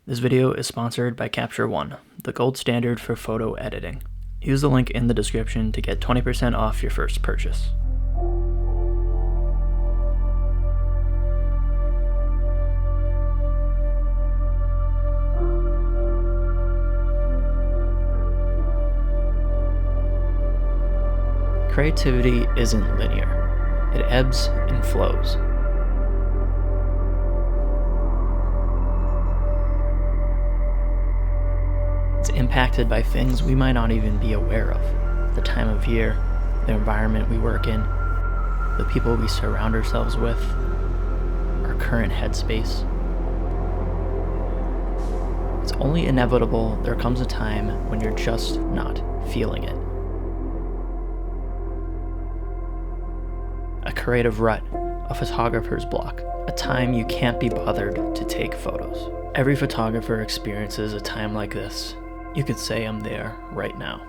This video is sponsored by Capture One, the gold standard for photo editing. Use the link in the description to get 20% off your first purchase. Creativity isn't linear. It ebbs and flows. It's impacted by things we might not even be aware of. The time of year, the environment we work in, the people we surround ourselves with, our current headspace. It's only inevitable there comes a time when you're just not feeling it. A creative rut, a photographer's block, a time you can't be bothered to take photos. Every photographer experiences a time like this. You could say I'm there right now.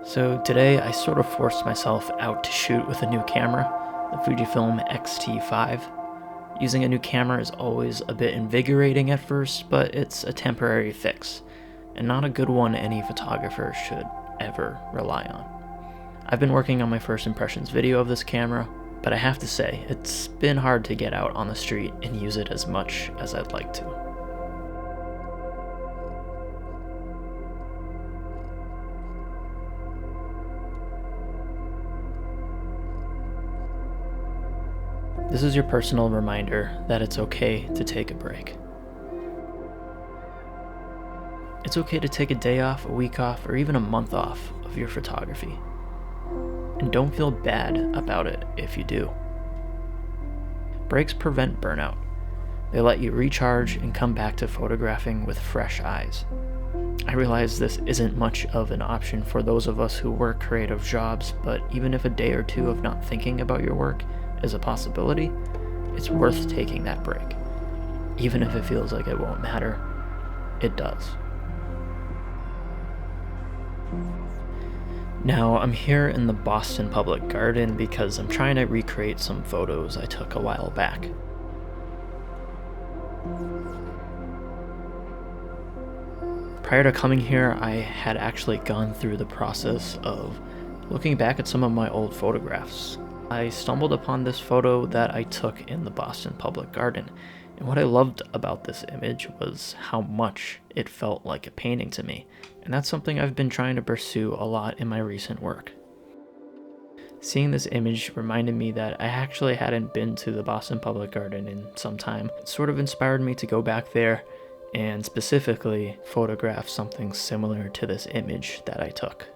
So today I sort of forced myself out to shoot with a new camera, the Fujifilm X-T5. Using a new camera is always a bit invigorating at first, but it's a temporary fix, and not a good one any photographer should ever rely on. I've been working on my first impressions video of this camera, but I have to say, it's been hard to get out on the street and use it as much as I'd like to. This is your personal reminder that it's okay to take a break. It's okay to take a day off, a week off, or even a month off of your photography. And don't feel bad about it if you do. Breaks prevent burnout. They let you recharge and come back to photographing with fresh eyes. I realize this isn't much of an option for those of us who work creative jobs, but even if a day or two of not thinking about your work is a possibility, it's worth taking that break. Even if it feels like it won't matter, it does. Now, I'm here in the Boston Public Garden because I'm trying to recreate some photos I took a while back. Prior to coming here, I had actually gone through the process of looking back at some of my old photographs. I stumbled upon this photo that I took in the Boston Public Garden, and what I loved about this image was how much it felt like a painting to me, and that's something I've been trying to pursue a lot in my recent work. Seeing this image reminded me that I actually hadn't been to the Boston Public Garden in some time. It sort of inspired me to go back there and specifically photograph something similar to this image that I took.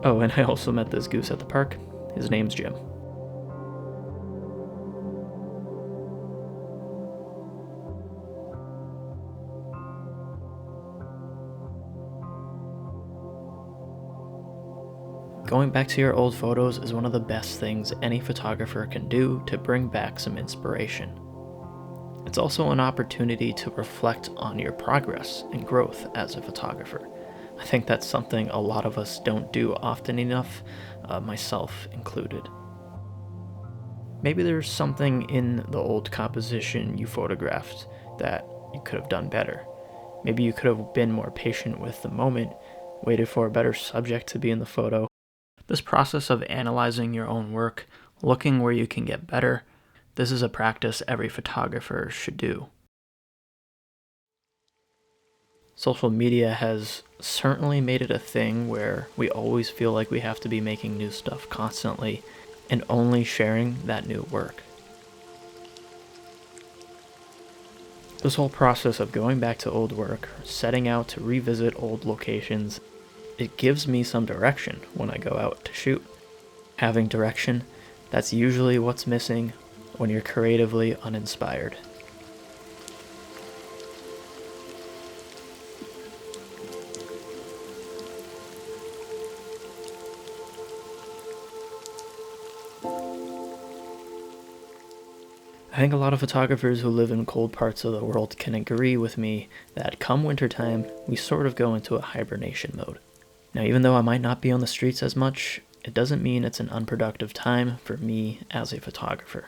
Oh, and I also met this goose at the park. His name's Jim. Going back to your old photos is one of the best things any photographer can do to bring back some inspiration. It's also an opportunity to reflect on your progress and growth as a photographer. I think that's something a lot of us don't do often enough, myself included. Maybe there's something in the old composition you photographed that you could have done better. Maybe you could have been more patient with the moment, waited for a better subject to be in the photo. This process of analyzing your own work, looking where you can get better, this is a practice every photographer should do. Social media has certainly made it a thing where we always feel like we have to be making new stuff constantly and only sharing that new work. This whole process of going back to old work, setting out to revisit old locations, it gives me some direction when I go out to shoot. Having direction, that's usually what's missing when you're creatively uninspired. I think a lot of photographers who live in cold parts of the world can agree with me that come wintertime, we sort of go into a hibernation mode. Now, even though I might not be on the streets as much, it doesn't mean it's an unproductive time for me as a photographer.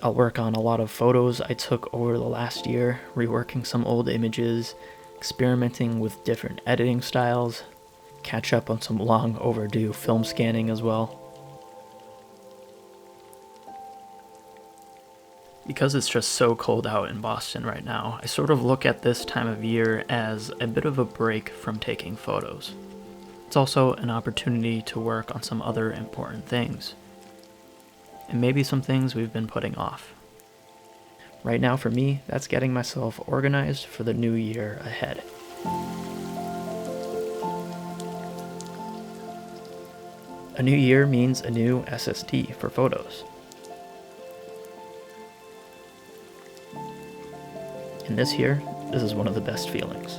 I'll work on a lot of photos I took over the last year, reworking some old images, experimenting with different editing styles, catch up on some long overdue film scanning as well. Because it's just so cold out in Boston right now, I sort of look at this time of year as a bit of a break from taking photos. It's also an opportunity to work on some other important things, and maybe some things we've been putting off. Right now for me, that's getting myself organized for the new year ahead. A new year means a new SSD for photos. And this year, this is one of the best feelings.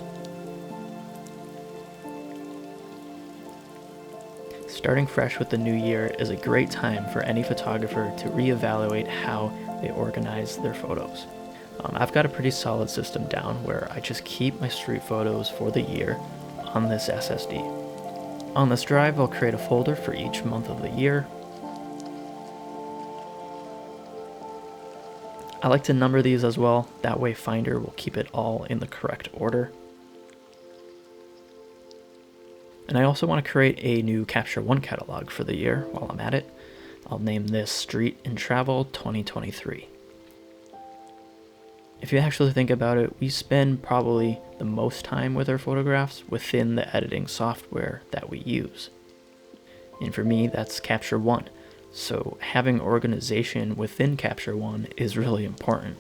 Starting fresh with the new year is a great time for any photographer to reevaluate how they organize their photos. I've got a pretty solid system down where I just keep my street photos for the year on this SSD. On this drive, I'll create a folder for each month of the year. I like to number these as well, that way Finder will keep it all in the correct order. And I also want to create a new Capture One catalog for the year while I'm at it. I'll name this Street and Travel 2023. If you actually think about it, we spend probably the most time with our photographs within the editing software that we use. And for me, that's Capture One. So having organization within Capture One is really important.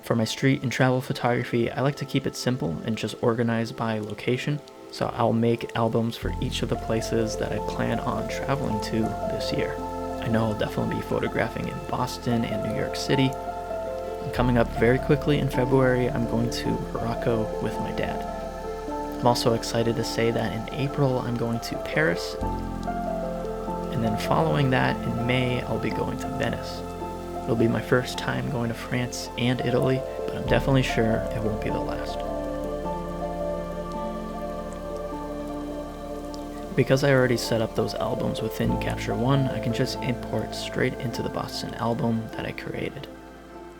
For my street and travel photography, I like to keep it simple and just organize by location. So I'll make albums for each of the places that I plan on traveling to this year. I know I'll definitely be photographing in Boston and New York City. And coming up very quickly in February, I'm going to Morocco with my dad. I'm also excited to say that in April, I'm going to Paris. And then following that, in May, I'll be going to Venice. It'll be my first time going to France and Italy, but I'm definitely sure it won't be the last. Because I already set up those albums within Capture One, I can just import straight into the Boston album that I created.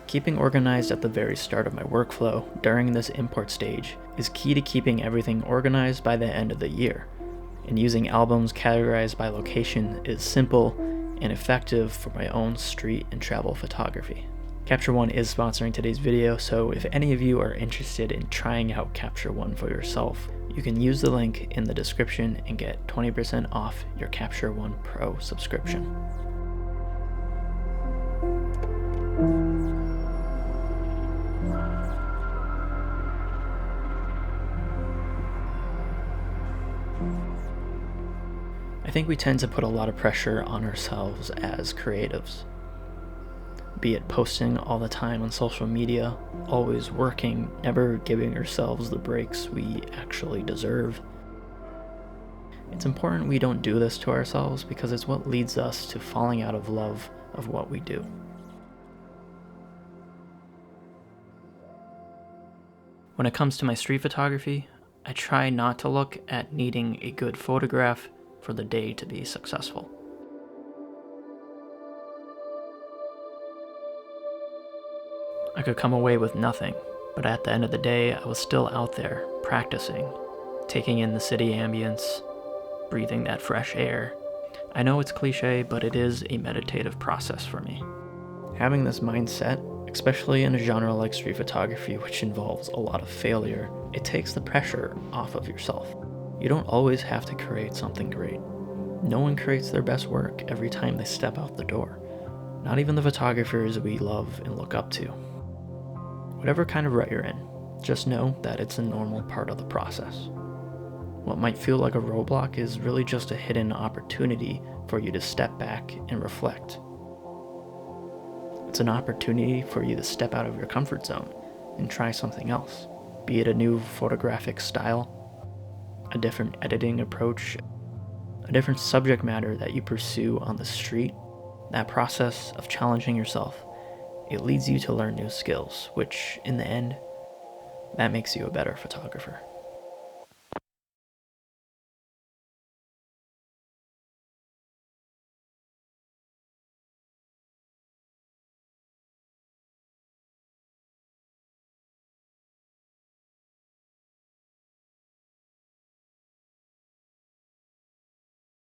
Keeping organized at the very start of my workflow during this import stage is key to keeping everything organized by the end of the year. And using albums categorized by location is simple and effective for my own street and travel photography. Capture One is sponsoring today's video, so if any of you are interested in trying out Capture One for yourself, you can use the link in the description and get 20% off your Capture One Pro subscription. I think we tend to put a lot of pressure on ourselves as creatives. Be it posting all the time on social media, always working, never giving ourselves the breaks we actually deserve. It's important we don't do this to ourselves because it's what leads us to falling out of love of what we do. When it comes to my street photography, I try not to look at needing a good photograph for the day to be successful. I could come away with nothing, but at the end of the day, I was still out there practicing, taking in the city ambience, breathing that fresh air. I know it's cliche, but it is a meditative process for me. Having this mindset, especially in a genre like street photography, which involves a lot of failure, it takes the pressure off of yourself. You don't always have to create something great. No one creates their best work every time they step out the door. Not even the photographers we love and look up to. Whatever kind of rut you're in, just know that it's a normal part of the process. What might feel like a roadblock is really just a hidden opportunity for you to step back and reflect. It's an opportunity for you to step out of your comfort zone and try something else, be it a new photographic style, a different editing approach, a different subject matter that you pursue on the street, That process of challenging yourself, it leads you to learn new skills, which in the end, that makes you a better photographer.